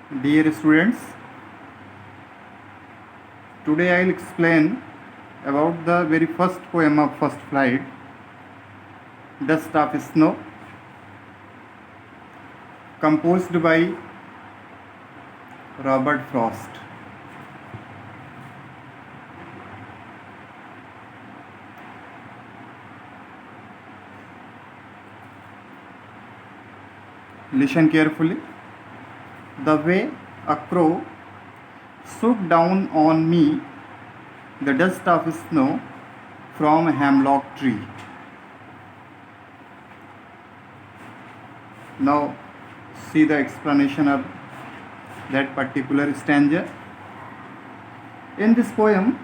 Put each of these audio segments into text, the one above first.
Dear students, today I will explain about the very first poem of First Flight, Dust of Snow, composed by Robert Frost. Listen carefully. The way a crow swooped down on me the dust of snow from a hemlock tree. Now see the explanation of that particular stanza. In this poem,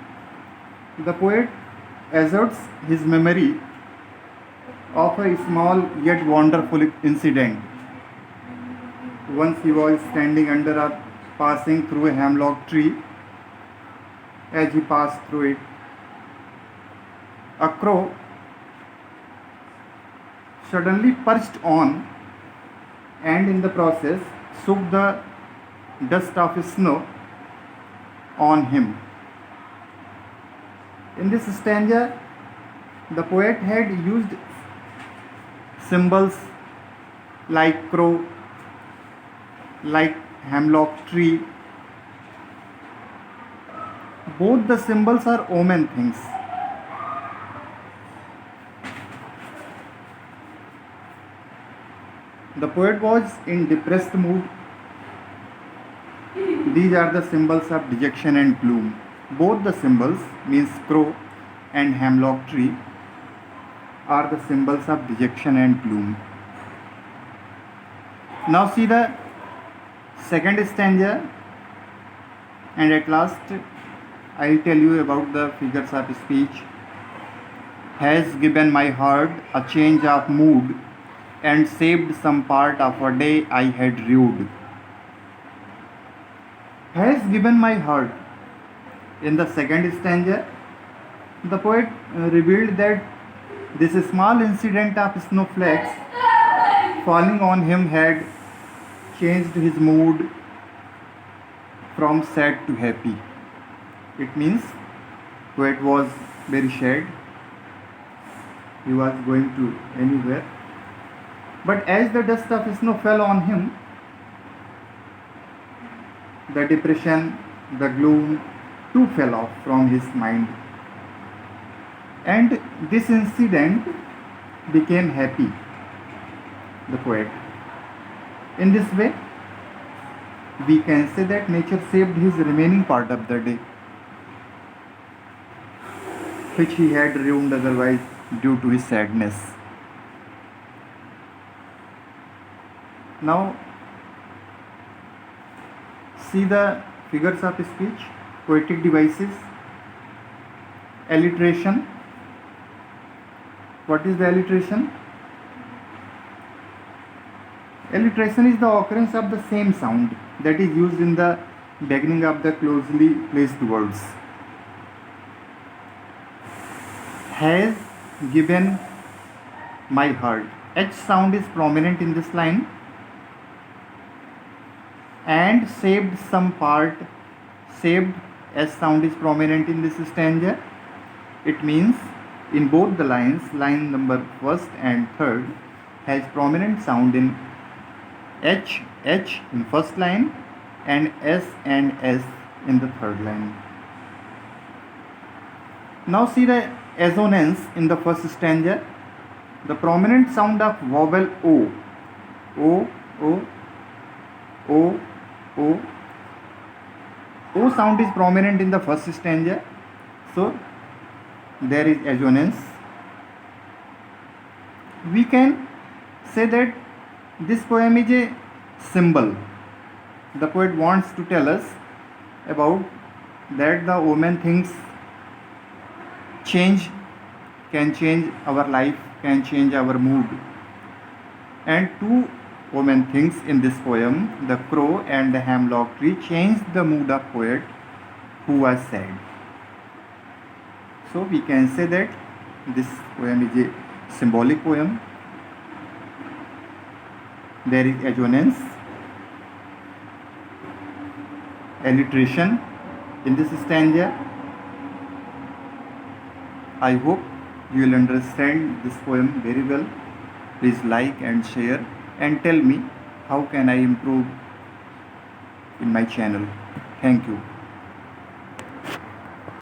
the poet asserts his memory of a small yet wonderful incident. Once he was standing under a passing through a hemlock tree. As he passed through it, a crow suddenly perched on and in the process shook the dust of snow on him. In this stanza, the poet had used symbols like crow, like hemlock tree. Both the symbols are omen things. The poet was in depressed mood. These are the symbols of dejection and gloom. Both the symbols, means crow and hemlock tree, are the symbols of dejection and gloom. Now see the second stanza, and at last I'll tell you about the figures of speech. Has given my heart a change of mood and saved some part of a day I had rued. Has given my heart. In the second stanza, the poet revealed that this small incident of snowflakes falling on him had changed his mood from sad to happy. It means poet was very sad. He was going to anywhere. But as the dust of snow fell on him, the depression, the gloom too fell off from his mind. And this incident became happy, the poet. In this way, we can say that nature saved his remaining part of the day, which he had ruined otherwise due to his sadness. Now, see the figures of speech, poetic devices, alliteration. What is the alliteration? Alliteration is the occurrence of the same sound that is used in the beginning of the closely placed words. Has given my heart. H sound is prominent in this line. And saved some part. Saved, S sound is prominent in this stanza. It means in both the lines, line number first and third has prominent sound in H in first line and S in the third line. Now see the assonance in the first stanza. The prominent sound of vowel O. O sound is prominent in the first stanza. So there is assonance. We can say that this poem is a symbol. The poet wants to tell us about that the omen things can change our life, can change our mood. And two omen things in this poem, the crow and the hemlock tree, changed the mood of poet who was sad. So we can say that this poem is a symbolic poem. There is assonance. alliteration in this stanza. I hope you will understand this poem very well. Please like and share and tell me how can I improve in my channel. Thank you.